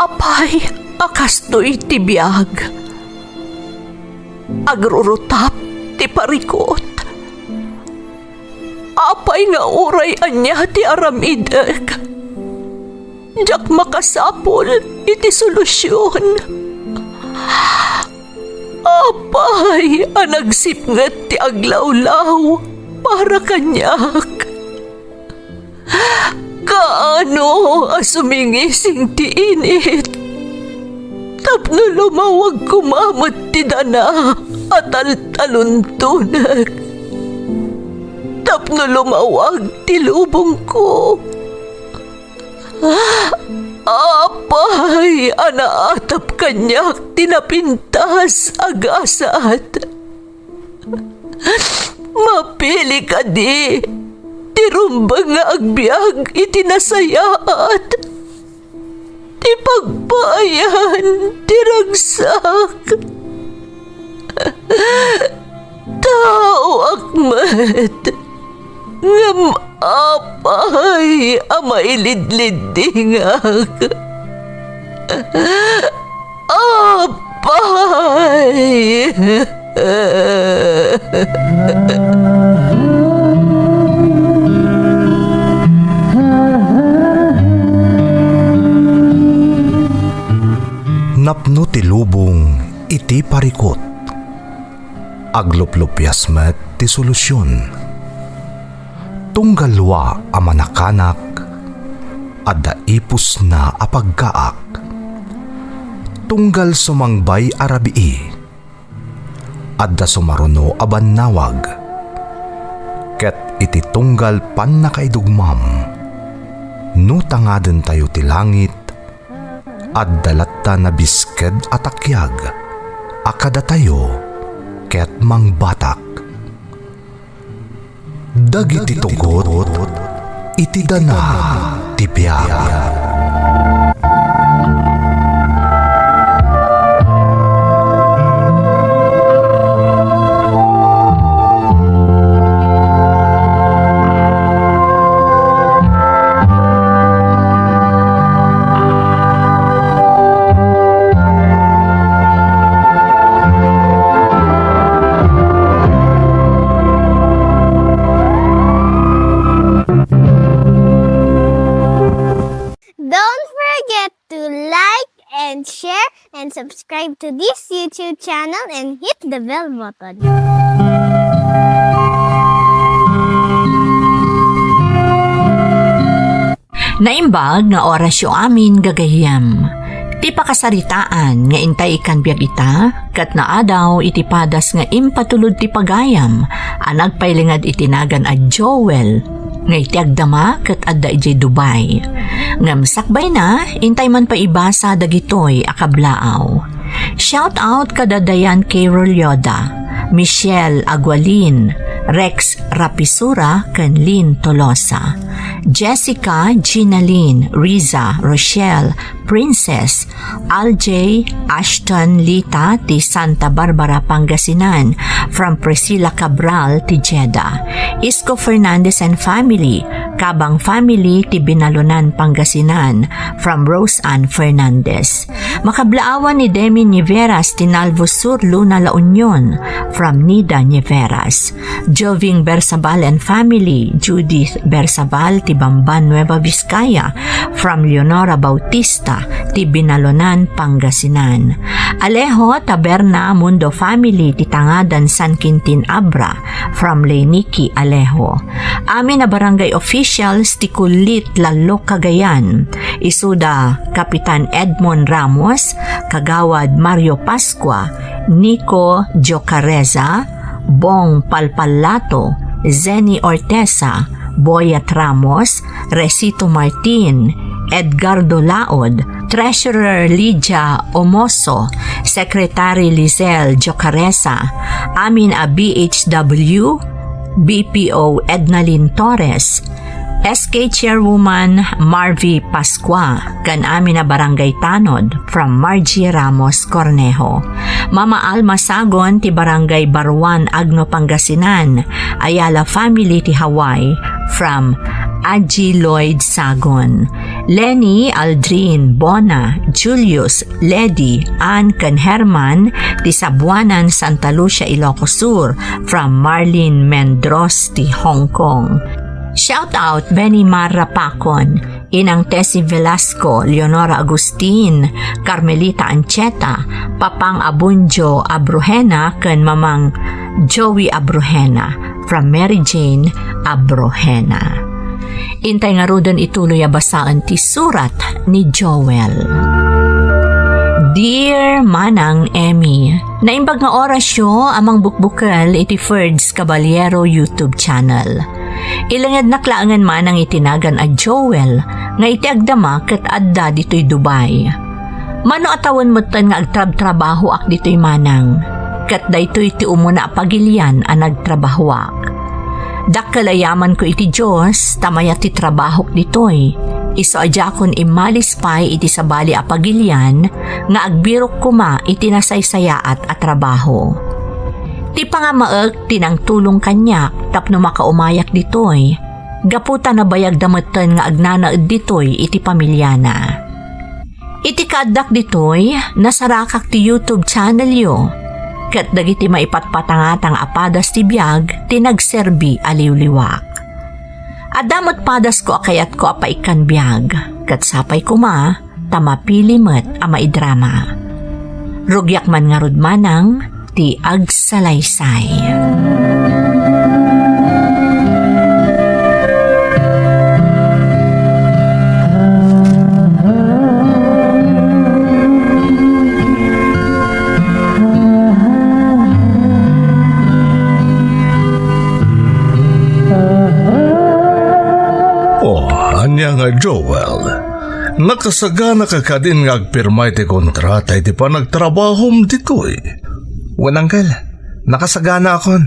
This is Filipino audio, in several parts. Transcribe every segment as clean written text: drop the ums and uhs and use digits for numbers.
Apay, akastoy ti biyag. Agrurutap ti parikot. Apay nga uray anya ti aramideg. Jak makasapol iti solusyon. Apay, anagsipnget ti aglawlaw para kanyak. Kaano asumingising ti init. Tapno lumawag kumamot ti dana at taluntunag. Tapno lumawag ti lubong ko. Apay, anaatap kanyak tinapintas agasat. Mapili ka di, tirumbang nga agbyag itinasayaat. Ti pagpayan, tiragsak. Tao akmat, ngam apay, amailidlidingak. Apay. Napno ti lubong iti parikot. Agluplupyas met ti solusyon. Tunggalwa a manakanak adda ipus na apagkaak. Tunggal sumangbay arabii adda sumaruno a bannawag. Ket iti tunggal pan nakaidugmam no tangaden tayo ti langit adda latta na bisked atakyag akada tayo ket mangbatak. Dagiti tugot iti dana ti biag. And subscribe to this YouTube channel and hit the bell button. Naimbag nga orasyo amin gagayam. Ti pakasaritaan nga intay ikan biag ita, kat naadaw iti padas nga impatulod ti pagayam, anag pailingad itinagan a Joel, nga iti agdama kat adda iti Dubai. Ngam sakbay na, intay man pa ibasa dagitoy akablaaw. Shout out kada Dayan K. Rolyoda, Michelle Agualin, Rex Rapisura, ken Lynn Tolosa, Jessica, Ginalyn, Riza, Rochelle, Princess, Aljay, Ashton Lita, ti Santa Barbara, Pangasinan, from Priscilla Cabral, ti Jeddah, Isko Fernandez and family, Kabang family, ti Binalunan, Pangasinan, from Rose Ann Fernandez. Makablaawan ni Demi Niveras, ti Nalvo Sur, Luna, La Union, from Nida Niveras. Joving Bersabal and family, Judith Bersabal, ti Bamban, Nueva Vizcaya, from Leonora Bautista, ti Binalonan, Pangasinan. Alejo Taberna Mundo family, ti Tangadan, San Quintin Abra, from Leniki Alejo. Amin na barangay officials, ti Kulit, Lalo, Cagayan. Isuda Kapitan Edmond Ramos, Kagawad Mario Pascua, Nico Jocareza, Bong Palpalato, Zeni Ortesa, Boyat Ramos, Resito Martin, Edgardo Laod, Treasurer Lydia Omoso, Secretary Lizelle Jocaresa, Amin a BHW, BPO Ednalyn Torres, SK Chairwoman Marvy Pascua, kan amin na Barangay Tanod, from Margie Ramos Cornejo. Mama Alma Sagon, ti Barangay Baruan, Agno, Pangasinan. Ayala family, ti Hawaii, from Aji Lloyd Sagon. Lenny, Aldrin, Bona, Julius, Ledy, Ann, ken Herman, ti Sabuanan, Santa Lucia, Ilocos Sur, from Marlene Mendros, ti Hong Kong. Shout out Benny Marra Pacon, Inang Tessie Velasco, Leonora Agustin, Carmelita Ancheta, Papang Abunjo Abrohena, ken Mamang Joey Abrohena, from Mary Jane Abrohena. Intay nga rodan ituloy abasaan ti surat ni Joel. Dear Manang Emmy, naimbag nga orasyo amang bukbukal iti Ferds Caballero YouTube channel. Ilangad naklaangan manang itinagan a Joel nga iti agdama ket adda ditoy Dubai. Mano atawan moten nga agtrab-trabaho ak ditoy manang, ket daytoy ti umuna pagilian a nagtrabahoak. Dakkalayaman ko iti Diyos, tamaya ti trabahok ditoy. Iso adya kon imalis pay iti sabali a pagilian, nga agbirok kuma iti nasaysayaat a trabaho. Ti pangamaek tinang tulong kanyak, tapno makaumayak ditoy. Gaputa na bayag dametan nga agnanaed ditoy iti pamilyana. Iti kaaddak ditoy, nasarakak ti YouTube channel yo. Ket dagiti maipatpatangatang apadas ti biag tinagserbi aliwliwak. Adamot padas ko akayat ko apaikan biag, ket sapay kuma tamapili met a maidrama. Rugyak man nga rudmanang ti agsalaysay. Anya nga Joel, nakasagana ka ka din nga agpirmay ti kontrata iti pa nagtrabahom ditoy. Wananggal, nakasagana akon.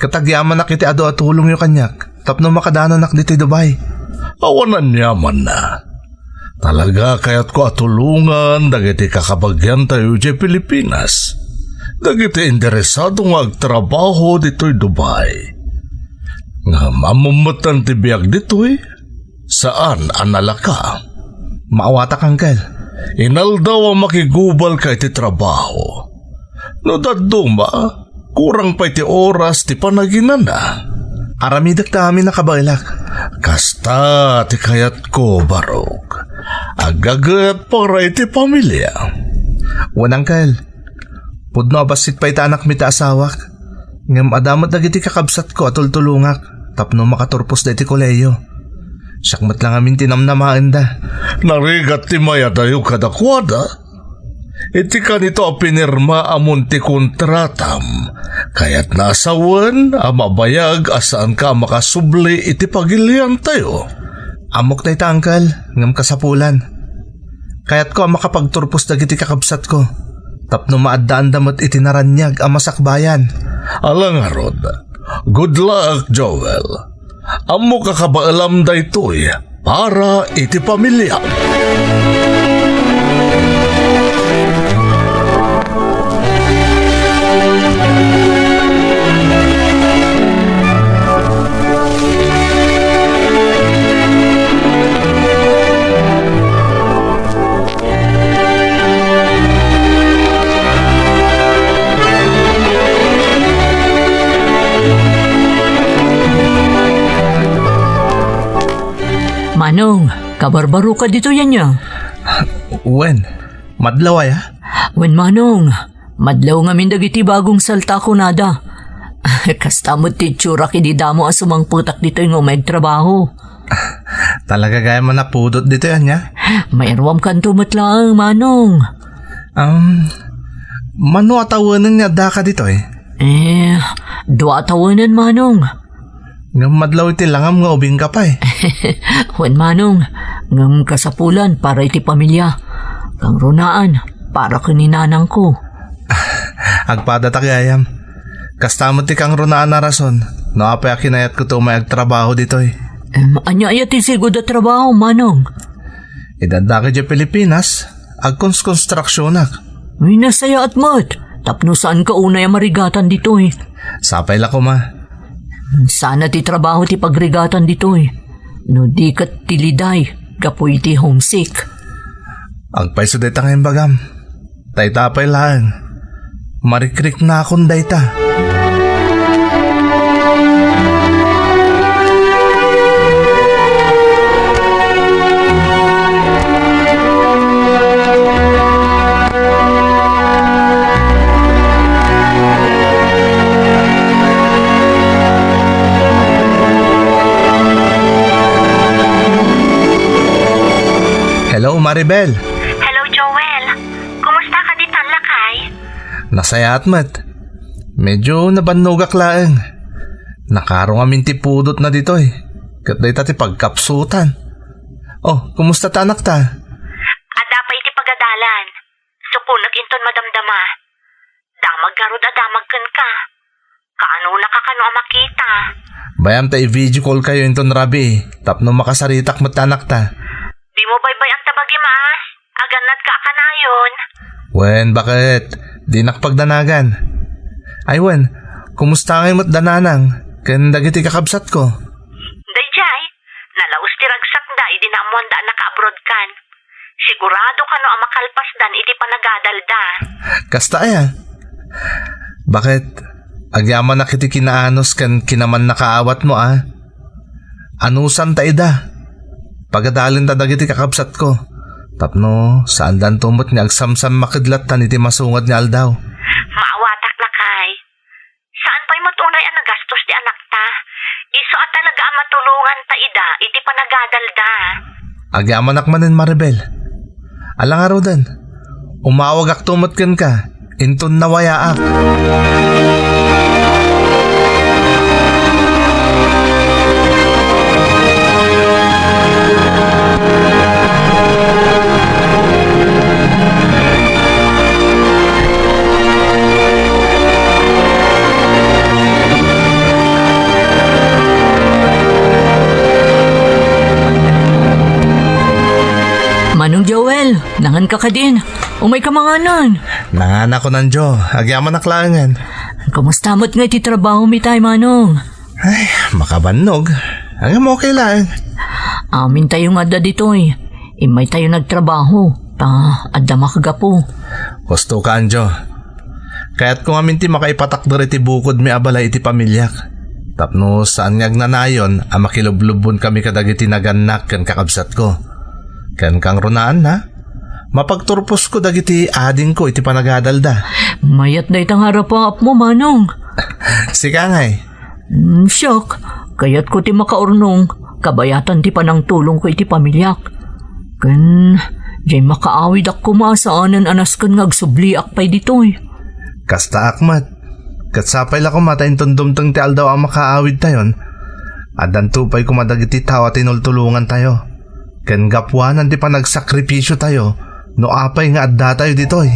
Katagyaman na kiti ado at tulong yung kanyak, tapno makadanan nak dito Dubai. Awanan yaman na. Talaga kaya't ko atulungan dagiti kakabagyan tayo di Pilipinas. Dagiti interesado nga agtrabaho ditoy Dubai. Nga mamamatan ti biag ditoy. Saan anala ka? Maawata kanggal. Inaldaw ang makigubal ka iti trabaho. No daduma, kurang pa iti oras ti panaginan na. Aramidak ta amin nakabailak. Kasta ti kayat ko, Barok. Agagat para iti pamilya. Wananggal, pudno abasit pa ita anak mita asawak. Ngam adamat dagiti kakabsat ko atul tulungak. Tapno makaturpos da iti koleyo. Sakmat lang amin tinamnamaan da. Narigat ti maya tayo kadakwada. Iti ka nito a pinirma amon ti kontratam. Kaya't nasawan a mabayag asaan ka makasubli iti pagilian tayo. Amok na ita angkal, ngam kasapulan. Kaya't ko makapagturpos dagiti kakabsat ko. Tapno maaddaan damot iti naranyag ang masakbayan. Alang arod, good luck Joel. Amo kakabaalam da ito'y para iti pamilya. Manong, kabarbaro ka dito yan niya. Wen, madlaw ay ha? Wen Manong, madlaw nga dagiti bagong salta ko nada. Kastamot ti tsura kididamo asumang putak dito yung trabaho. Talaga gaya man napudot dito yan ya? Mayroam kanto matlang, Manong. Mano atawanan niya daka dito eh? Dua tawanan, Manong. Ngam madlaw iti langam nga ubing ka pa eh. Wen Manong, ngam kasapulan para iti pamilya. Kang runaan, para kaninanang ko. Agpada takayam. Kastamot ti kang runaan na rason. Naapay akinayat ko to may agtrabaho dito eh. Anya ayat ti sigod na trabaho, Manong. Idadaki di Pilipinas, agkons-konstruksyonak. Uy, nasaya at mat. Tapno saan ka unay marigatan dito eh. Sapay la ko ma. Sana ti trabaho ti pagrigatan dito eh. No di kat tiliday, gapoy iti homesick. Agpay sa dayta ngayon bagam. Taytapay lang. Marikrik na akong dayta. Hello, Maribel. Hello, Joel. Kumusta ka di Lakay? Nasaya atmat. Medyo nabanugak laeng. Nakarong amin ti pudot na dito eh. Kat day ti pagkapsutan. Oh, kumusta ta anak ta? Ada pa iti pagadalan. Sukunag inton madamdama. Damag garod adamag kan ka. Kaano nakakano makita. Bayam ta i-video call kayo inton rabi. Tapno makasaritak mat anak ta. Di mo baybay ang tabagi mas. Aganad ka akanayon. Wen, bakit? Di nakpagdanagan. Ay wen, kumusta ngayon mat dananang? Ken dagiti kakabsat ko. Dayjay, nalaus ti ragsak da idi namuan da naka-abroad kan. Sigurado ka no ang makalpas dan iti panagadal da. Kasta aya. Bakit? Agyaman na kiti kinaanos kan kinaman nakaawat mo ah. Anusan ta ida? Pagadalin ta dagiti kakabsat ko. Tapno, saan dan tumot ni agsamsam makidlat tan iti masungad ni aldaw. Maawatak Lakay. Saan pa'y matunay ang nagastos di anak ta? Iso at talaga ang matulungan ta ida iti panagadal da. Agyaman akmanin Maribel. Alang araw dan. Umawag ak tumot ken ka. Inton nawaya ak. Manong Joel, nangan ka din. Umay ka mga nun. Nanganak ko ng Jo. Agyaman aklangan. Kumusta mo't nga iti trabaho mi tayo, Manong? Ay, makabannog. Ang mo okay lang. Amin tayo nga da ditoy. Imay tayo nagtrabaho. Adda makagapo. Gusto ka, Anjo. Kaya't kung amin ti makaipatakdo iti bukod mi abala iti pamilyak. Tapno saan ngag nanayon ang makilublubon kami kadagiti naganak kan kakabsat ko. Kan kang runaan na. Mapagturpos ko dagiti ading ko iti panagadalda. Mayat na itang harapaap mo, Manong. Sika ngay. Syok, kaya't ko ti makaurnong. Kabayatan ti panang tulong ko iti pamilyak. Kan, jay makaawid ak kumasaanan anas kan ngagsubliak pa'y ditoy. Kasta akmat. Katsapay la kumatain tundumtang ti aldaw ang makaawid tayon. Adan tupay kumadagiti tawa tinultulungan tayo. Ken gapwanan ti panagsakripisyo tayo. No apay nga adda tayo ditoy.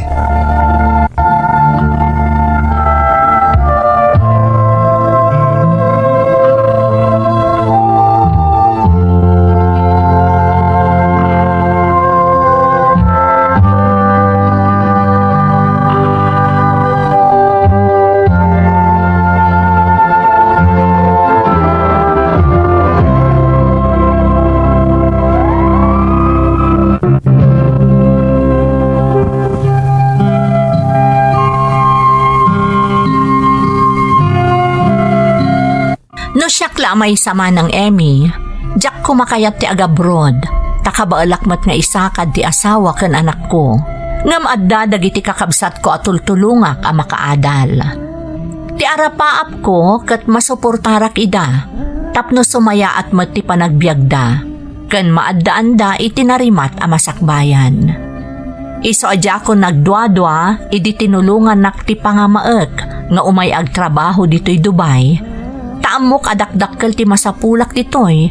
Siyak lamay sama ng Emmy, jak kumakayat ti agabroad, takabaalakmat nga isakad ti asawa ken anak ko, ngam adda dagiti kakabsat ko at tultulungak ang makaadal. Ti arapaap ko ket masuportarak ida, tapno sumaya at met ti panagbiagda, ken maaddaanda itinarimat a masakbayan. Iso adya ko nagdwa-dwa, idi tinulungan nak ti pangamaek nga umay agtrabaho ditoy Dubai. Taamok adakdakkel ti masapulak ditoy,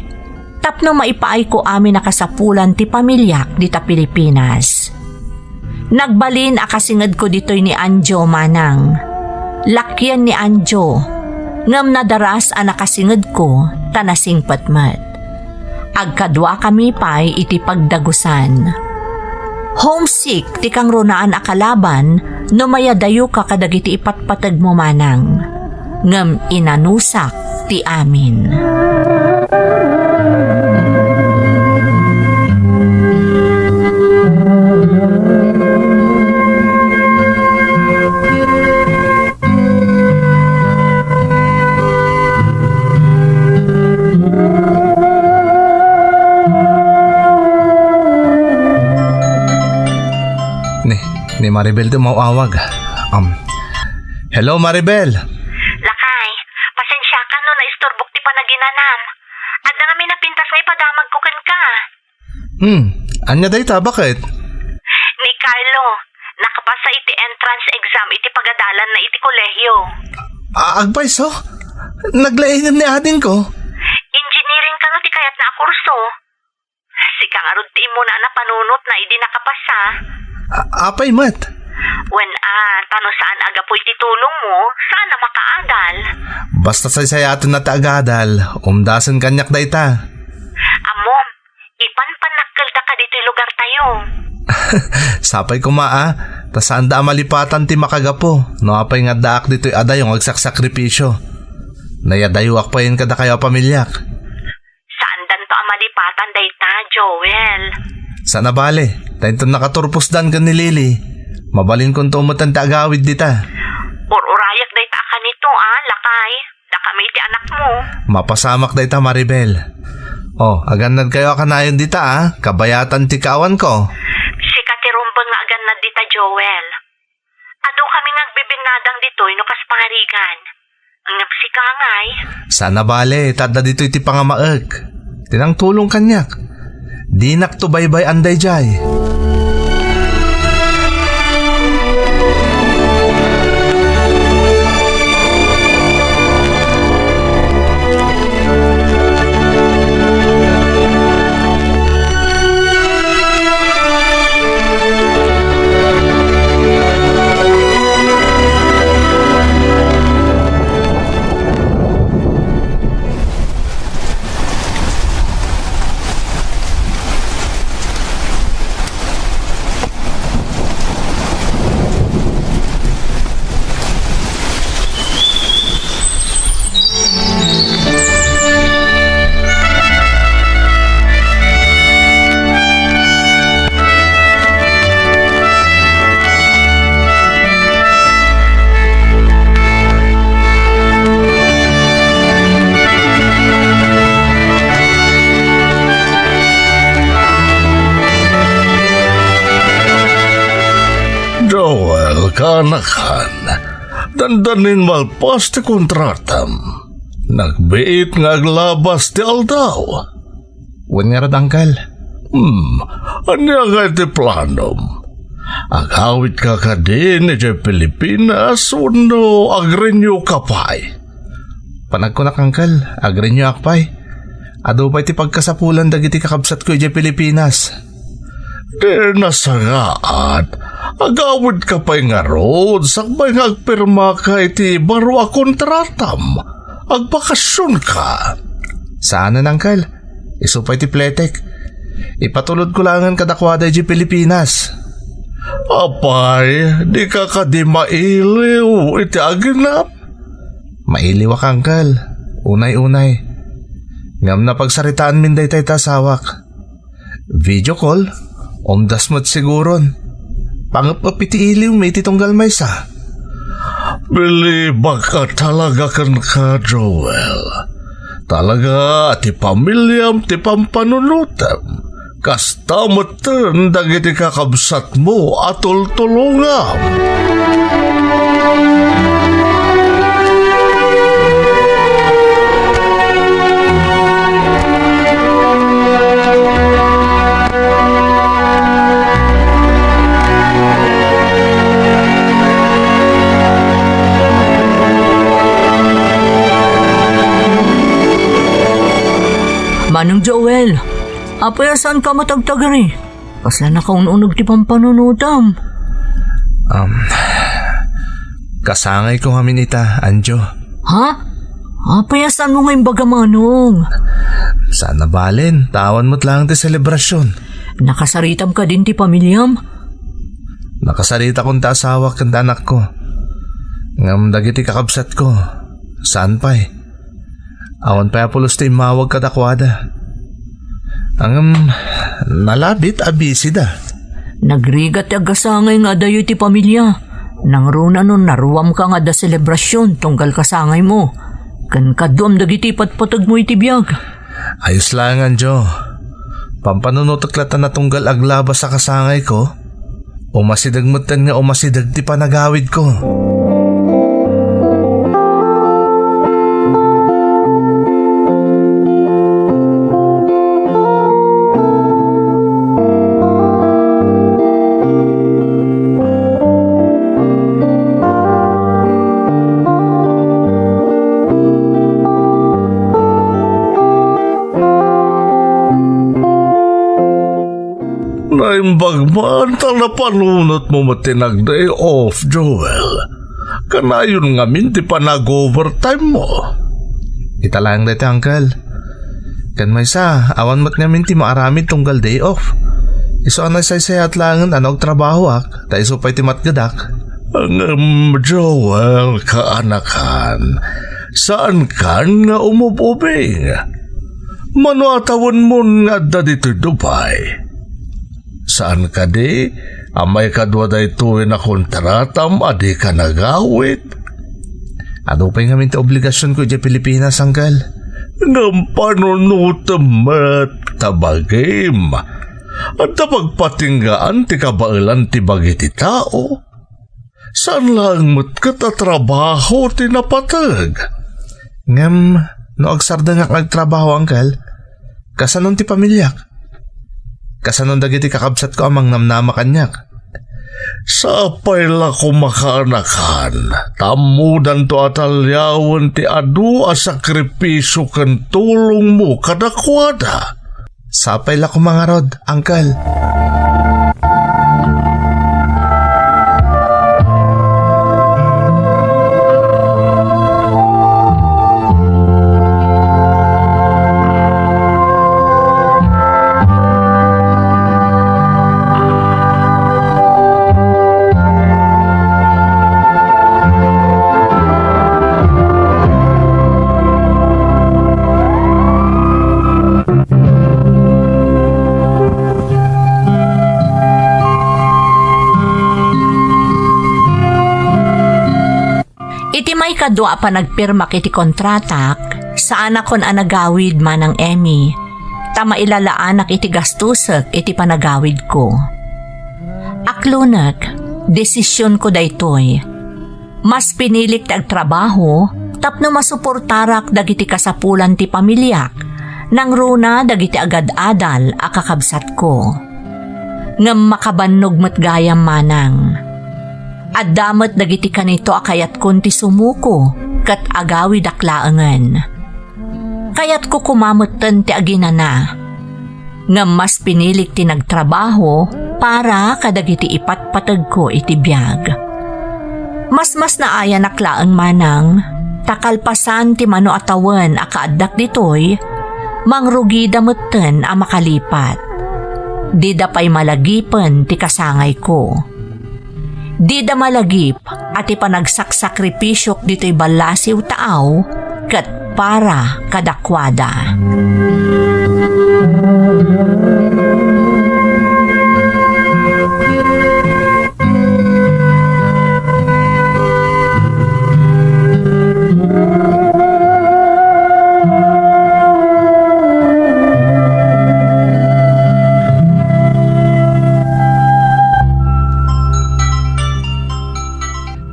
tapno maipaay ko amin nakasapulan ti pamilyak dita Pilipinas. Nagbalin akasinged ko ditoy ni Anjo Manang. Lakyan ni Anjo, ngam nadaras a nakasinged ko tanasing patmat. Agkadwa kami pa'y iti pagdagusan. Homesick ti kang runaan akalaban no mayadayo ka kadagiti ipatpatag mo Manang. Ngam inanusak ti amin. ni Maribel tumawag. Hello Maribel. Lakay, pasensya ka no na istorbok ti panaginanam. At na kami napintas nga ipadamag ko ken ka. Anya dayta, bakit? Ni Carlo, nakapasa iti entrance exam iti pagadalan na iti kolehiyo. Agbay so? Naglainan ni ading ko? Engineering ka no ti kayat na kurso. Sika nga ti mo na panunot na idi nakapasa. Apay mat? Tano saan aga po iti tulong mo, sana makaadal. Basta sayaton na taagadal, umdasan kanyak dayta. Amom, ipanpanakkel da ka dito lugar tayo. Sapay ko ta saan da malipatan ti makagapo, no apay nga daak dito'y adayong agsaksakripisyo. Nayadayuak pa yun kada kayo pamilyak. Saan dan to amalipatan dayta, Joel? Sana bale, tayo nakaturpos dan ka ni Lily. Mabalin kong tumutan ta agawid dita. Urayak dayta ka nito, lakay. Da kami iti anak mo. Mapasamak dayta Maribel. Aganad kayo kanayon dita kabayatan ti kawan ko. Si katirumbang nga agan na dita, Joel. Ado kami ngagbibinadang dito, inukas pangarigan. Ang napsikangay. Sana bale, tada dito iti pangamaeg. Tinang tulong kanyak. Di naktubaybay anday jay. Joel, kanakan, dandanin malpas ti kontratam. Nagbiit nga aglabas ti aldaw. Wan nga rad, Uncle. Anya nga ti planom? Agawit ka ka din iti Pilipinas uno agrenyo kapay. Panagkunak, Uncle. Agrenyo akpay. Ado pa'y ti pagkasapulan dagiti kakabsat ko iti Pilipinas. Di nasangaat, agawid ka pa'y nga road, sakbay nga agpirma ka iti baro a kontratam, agbakasyon ka. Saan na, Uncle? Isupay ti pletek. Ipatulod ko langan kadakwada iti Pilipinas. Apay, di ka di mailiw, iti aginap. Mailiw ak, Uncle. Unay-unay. Ngam na pagsaritaan min daytay tasawak. Video call? Omdas mo't siguron. Pangapapiti iliw may titunggal may sa. Bilibag ka talaga kan ka, Joel. Talaga, ti pamilyam, ti pampanunutam. Kasta matan dagiti kakabsat mo at tultulungam. Manong Joel, apaya saan ka matagtagari? Kasla na kaununog ti pampanunutam. Kasangay ko kami nita, Anjo. Ha? Apaya saan mo ngayon baga, Manong? Sana balin, tawan mo't lang ti selebrasyon. Nakasaritam ka din ti pamilyam? Nakasarita kong taasawak kang anak ko. Ngam dagiti kakabsat ko. Saan pa'y? Awan pa pulos ti mawag kadakwada. Ang nalabit abisi da. Nagrigat agasangay nga dayo ti pamilya. Nang runa nun naruwam ka nga da selebrasyon tunggal kasangay mo. Kan kaduam dagiti patpatag mo iti biyag. Ayos lang, Anjo. Pampanunutoklatan na tunggal aglabas sa kasangay ko. Umasidag mutan nga umasidag ti panagawid ko. Naimbag man na panunot mo matinag day off, Joel. Kanayon nga minti pa nag-overtime mo. Italang dito, Uncle. Kan may sa, awan mat nga minti maaramid tunggal day off. Iso anay say-sayat langan anog trabaho ak, ta iso pa'y timatgadak. Joel, kaanakan, saan ka nga umububing? Manuatawan mo nga da dito Dubai. Saan ka di? Amay kadwa da ito na kontratam, adi ka nagawit. Ado pa'y nga minti obligasyon ko di Pilipinas, Uncle. Ng panunutamat tabagim. At pagpatinggaan ti kabailan ti bagi ti tao. Saan lang mo't katatrabaho ti napatag? Ngam, no agsarda nga nagtrabaho, Uncle. Kasanon ti pamilyak? Kasanon dagiti kakabsat ko amang namnama kanyak? Sa payla ko makaanakan, tamudan to atalyawan ti adu a sakripisyo kan tulong mo kadakwada. Sapay la ko mga rod, Uncle. Iti may kadwa pa nagpirma kiti kontratak, saan akon anagawid manang Emmy, tama ilalaan iti gastusek iti panagawid ko. Aklunak, desisyon ko daytoy. Mas pinilik ti agtrabaho, tapno masuportarak dagiti kasapulan ti pamilyak, nang runa dagiti agad-adal akakabsat ko. Ngam makabannog met gayam manang. At damat dagiti kanito akayat kunti sumuko kat agawi daklaangan. Kayat ko kumamutan ti aginana. Nga mas pinilik ti nagtrabaho para kadagiti ipatpatag ko iti biyag. Mas naaya naklaang manang takalpasan ti mano atawan akaadak ditoy mangrugi damutten a makalipat. Di da pa'y malagipan ti kasangay ko. Di da malagip at ipanagsakripisyok dito'y balasiw taaw kat para kadakwada.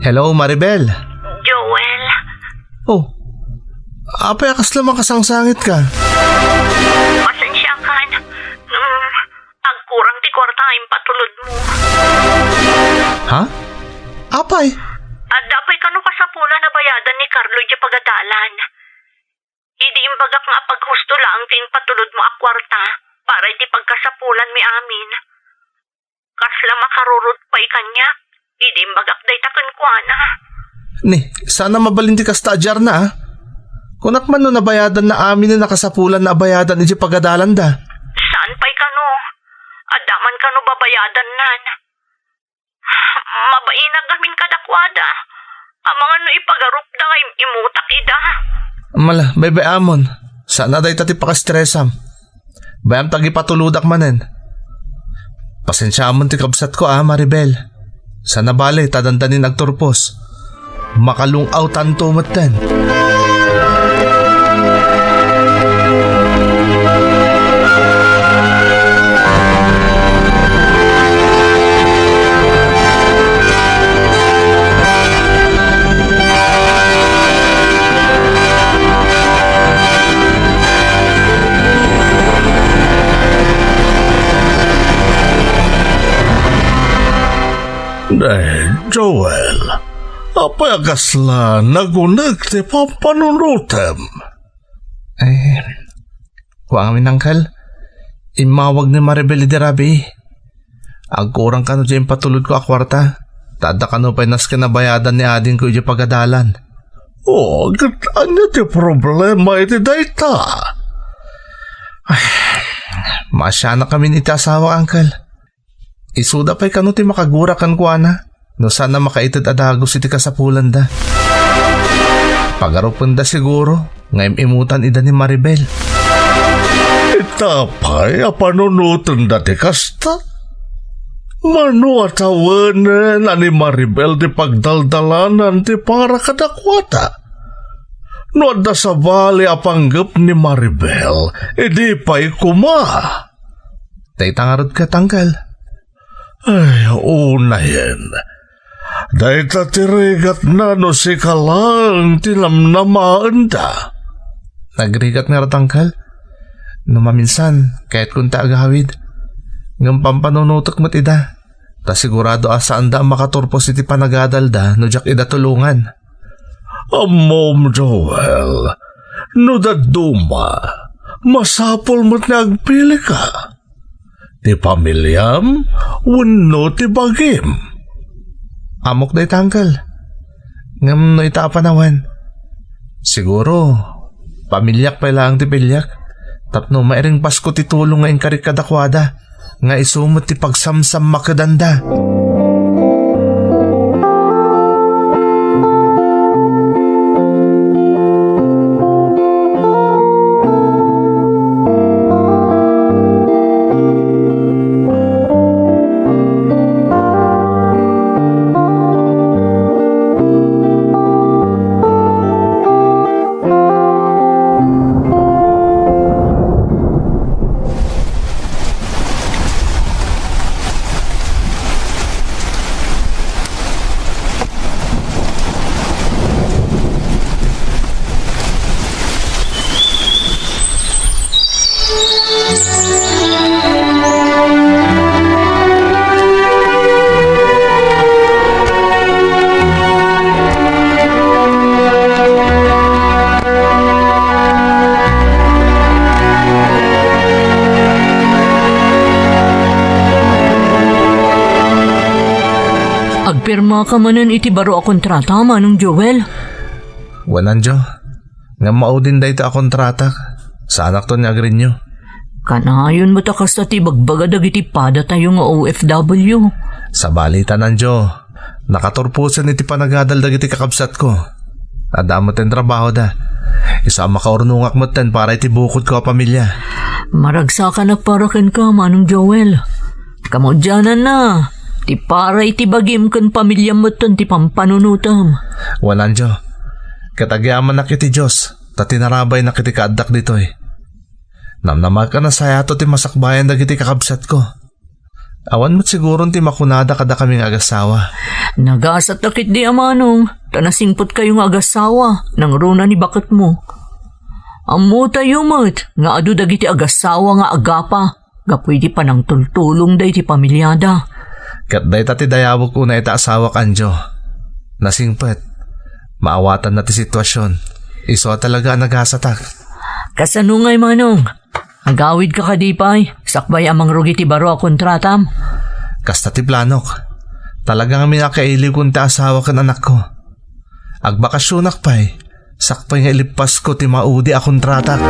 Hello, Maribel. Joel, Oh, apay akas lamang kasangsangit ka. pasensya kan. Agkurang ti kwarta ang patulod mo. Ha? Apay? At dapay kano kasapula na bayadan ni Carlo di pagadalan. Hindi imbagak nga paghusto lang tin patulod mo a kwarta para iti pagkasapulan mi amin. Kasla makarurot pa'y kanya. Hindi imbagak day takon ko na. Ni, sana mabalinti ka stadyar na, ah. Kunak man no nabayadan na amin na nakasapulan na bayadan iti pagadalan da. Saan pa'y kano? Adaman kano babayadan nan. Mabainag kaming kadakwada. Ang mga no ipagarup da nga imutak ida. Mala, bebe amon. Sana day tati pakastresam. Bayam tagi patuludak manen. Pasensya amon ti kabsat ko, Maribel. Sana bale, tadandanin agturpos. Makalungaw tanto maten. Joel, apay agasla nagunag ti pampanunutem. Kuha kami nangkal. Imawag ni Maribel di Rabi. Agkurang ka no dyan patulod ko akwarta. Tada ka no pa'y nas kinabayadan ni adin ko dyan pagadalan. Ano ti problema iti dayta? Masya na kami ni asawa, angkal. Isuda pa'y kano ti makagurakan ko na. No sana makaitid adagos iti kasapulan da. Pagarupan da siguro. Ngayon imutan ida ni Maribel. Itapay panunutan dati kasta. Mano atawanan ani Maribel di pagdaldalanan ti para kadakwata. No adda sa bali apanggap ni Maribel, edi pa'y kuma. Tay tangarod ka, tangkal. Ay, una yan. Dahil tatirigat na no si kalang tinamnamaan da. Nagrigat nga ratangkal. No maminsan, kahit kung taagawid. Ngam pampanunutok mo't ida. Ta sigurado asaan da makaturpos iti panagadalda no jak ida tulungan. Mom Joel, no daduma, masapol mo't nagpili ka. Ti pamilyam, wano ti bagim. Amok day tangkal. Ngam no itapanawan. Siguro, pamilyak pa lang ti pilyak. Tapno mairing Pasko ti tulong nga inkarikadakwada. Nga isumot ti pagsamsam makadanda. Agpirma ka manan iti baro a kontrata, Manong Joel. Wanan jo. Nga maudin da ito a kontratak. Sa anak to niya agrin nyo. Kanayon mo takas na ti bagbaga iti pada tayo nga OFW. Sa balita nan jo. Nakaturpusan iti panagadal dagiti kakabsat ko. Adamot ang trabaho da. Isa makaurnungak mo ten para iti bukod ko a pamilya. Maragsa ka na parakin ka, Manong Joel. Kamudyanan na. Ti para iti bagim kan pamilya mo ton ti pampanunutam. Wanan jo. Katagyaman na kiti Diyos. Tatinarabay na kiti kaadak ditoy. Namnamag ka na sayato ti masakbayan dagiti kakabsat ko. Awan mo't siguro ti makunada kada kaming agasawa. Nagasat nakit di amanong. Tanasingpot kayong agasawa. Nang runa ni bakit mo. Amo tayo mat. Nga adu dagiti agasawa nga agapa. Gapoy di pa nang tultulong day ti pamilyada. Kat day tati dayawag ko na ita asawa kanjo. Nasingpet. Maawatan na ti sitwasyon. Iso talaga nagasatak. Kasano ngay Manong? Agawid ka kadipay. Sakbay amang rugi ti baro a kontratam. Kasta ti planok. Talagang minakailiw kong ti asawa kan anak ko. Agbakasyonak pa'y. Sakpay nga ilipas ko ti maudi a kontratak.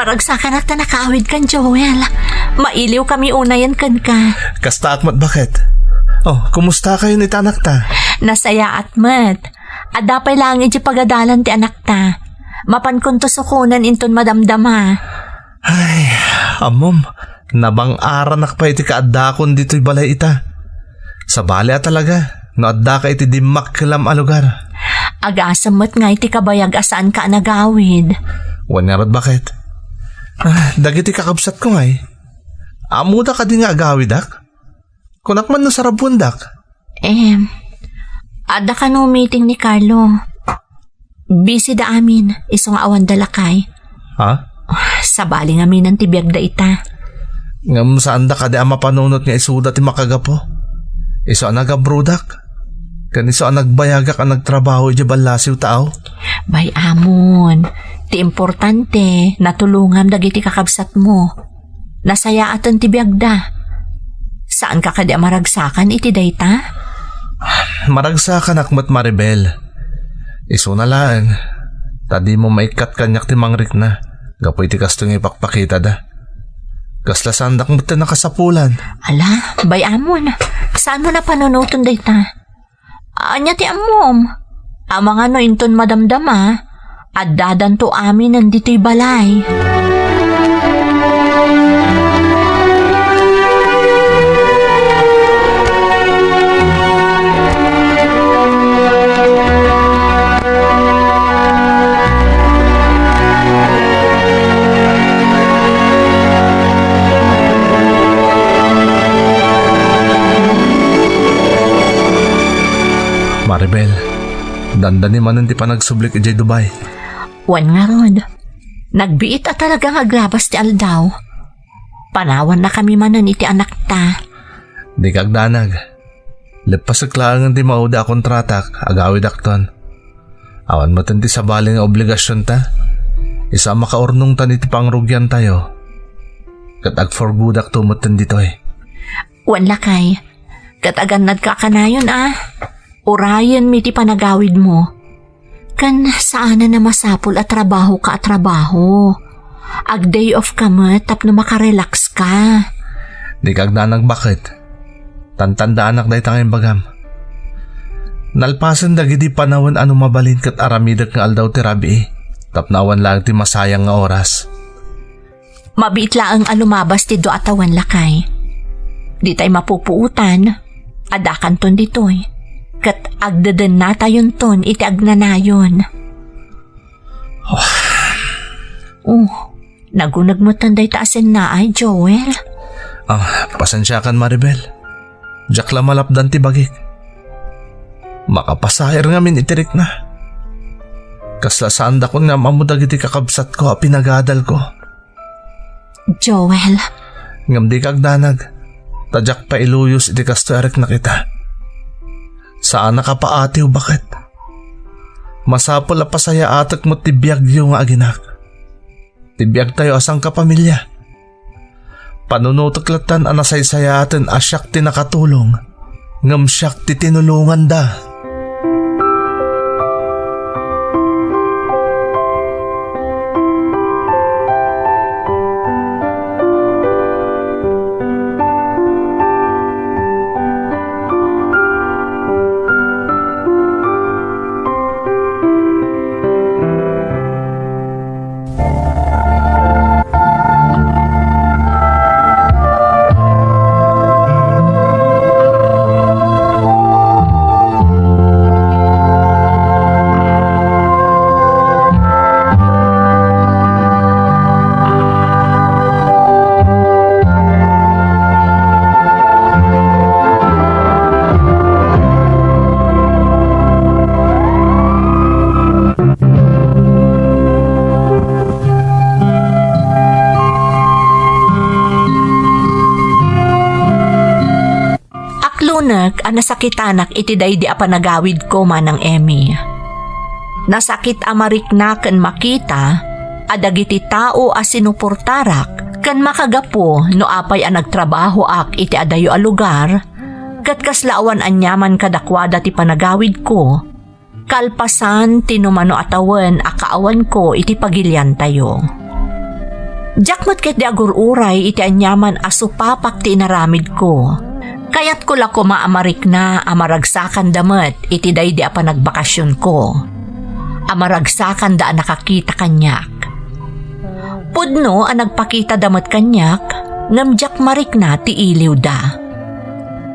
Maragsakan at nakaawid kan, Joel. Mailiw kami unayan kan ka. Kasta akmat bakit? Oh, kumusta kayo ni tanak ta? Nasaya at mat. Adapay lang iti pagadalan ti anak ta. Mapan kun to sukunan inton madamdama. Ay, amom, nabang aranak pa iti kaadakon dito'y balay ita. Sa balay talaga, no adda ka iti dimak kelam a lugar. Agasamot nga iti kabayag asaan ka nagawid. Wanarad bakit? Dagiti kakabsat ko ngay. Amuda ka din nga agawidak? Kunak man no sarabundak. Ada ka no meeting ni Carlo. Busy da amin, isong awan dalakay. Ha? Sa bali nga minan tibiyag da ita. Ngam saan da ka di ama panunot nga isuda ti makagapo? Iso ang nagabrudak? Kaniso ang nagbayagak ang nagtrabaho iti balasiw tao? Bay amon, ti importante natulungam dagiti kakabsat mo. Nasaya atan ti biagda. Saan ka kadi maragsakan iti dayta? Maragsakan akmat Maribel. Iso na lang. Tadi mo maikat kanyak ti mangrik na. Gapoy ti kastong ipakpakita da. Kasla sandak mo ti nakasapulan. Ala, bay amon. Saan mo na panunuton dayta? Anya ti amom. Amang ano inton madamdama. At dadanto amin nandito'y balay. Maribel, dandani man ti panagsublik ijay Dubai. Wan nga rod. Nagbiit at talagang agrabas ti aldaw. Panawan na kami manan iti anak ta. Di kagdanag. Lepas klangan ti mauda kontratak, agawid akton. Awan mo ti sabali nga obligasyon ta. Isa makaurnong tan iti pangrugyan tayo. Kat agforgudak tumutan ditoy. Wan lakay. Katagan nagkakanayon Urayan mi ti panagawid mo. Kan saan na masapol at trabaho ka at trabaho. Ag day off ka mo tapno makarelax ka. Di kagdanag bakit? Tantandaan ak dahi tanging bagam. Nalpasan dagiti panahon ano mabalin kat aramidak nga aldaw ti rabi. Tapnawan lang ti masayang nga oras. Mabiit laang alumabas ti do atawan lakay. Di tay mapupuutan. Adakan ton ditoy. Kat agdadan na tayon ton iti agnanayon. Nagunag mo tanday taasin na ay, Joel. Pasensya kan Maribel. Diyak la malapdan ti bagik. Makapasahir ngamin itirik na. Kasla saan da ko nga mamudag iti kakabsat ko pinagadal ko. Joel. Ngam di kagdanag. Tadyak pa iluyos iti kasto erik na kita. Saan nakapaatiw bakit? Masapol a pasaya atak mo tibiyagyo nga aginak. Tibiyag tayo asang kapamilya. Panunutuklatan anasaysayatan asyak ti nakatulong. Ngam syak ti tinulungan da. Nasakitanak iti daydi a panagawid ko manang Emmy. Nasakit amarik na kan makita, adagiti tao a sinuportarak, kan makagapo no apay a nagtrabaho ak iti adayo a lugar, kat kaslaawan anyaman kadakwada ti panagawid ko, kalpasan tinumano atawan a kaawan ko iti pagilyan tayo. Jakmat ket di agururay iti anyaman asupapak ti inaramid ko. Kayat ko lako maamarik na amaragsakan damet iti daydi a panagbakasyon ko. Amaragsakan da nakakita kanyak. Pudno ang nagpakita damet kanyak, ngamjak marik na ti iliw da.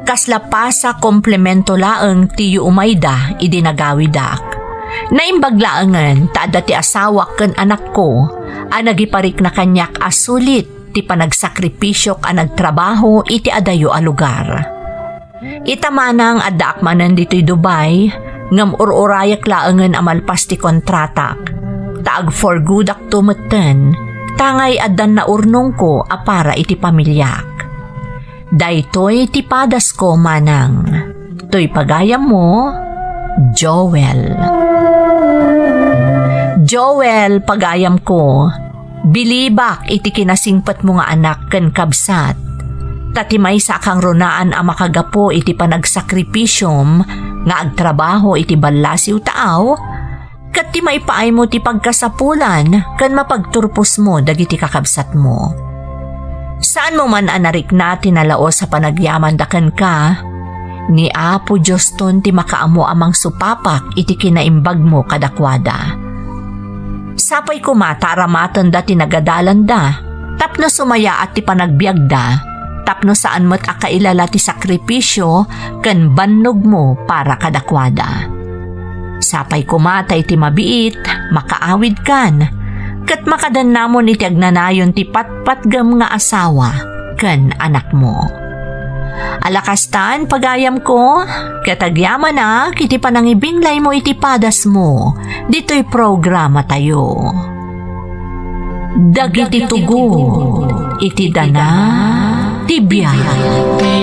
Kasla pa sa komplemento laeng ti umayda idinagawi dak. Naimbaglaangan taada ti asawa ken anak ko, ang nagiparik na kanyak asulit ti panagsakripisyok ang nagtrabaho iti adayo a lugar. Itamanang adda akmanan dito'y Dubai, ngam ururayak laangan amalpas ti kontratak. Taag for good ak tumeten, tangay addan na urnong ko apara iti pamilyak. Daytoy ti padas ko manang. To'y pagayam mo, Joel. Joel, pagayam ko, bilibak iti kinasingpat mo nga anak ken kabsat. Tatimay sa kang runaan ang makagapo iti panagsakripisyom nga agtrabaho iti balasiw taaw, kat ti maipaay mo ti pagkasapulan kan mapagturpos mo dagiti kakabsat mo. Saan mo man anarik na tinalao sa panagyaman daken ka, ni Apo Diyos ton ti makaamo amang supapak iti kinaimbag mo kadakwada. Sapay kumata aramatan da tinagadalan da, tapno sumaya at ti panagbiag da, tapno saan mo't akailala ti sakripisyo ken bannog mo para kadakwada. Sapay kumata iti mabiit, makaawid kan, kat makadan namon iti agnanayon ti patpatgam nga asawa ken anak mo. Alakastan pagayam ko, katagyaman na kiti panangibinglay mo iti padas mo, dito'y programa tayo. Dagiti tugo, iti dana, ti biyahe.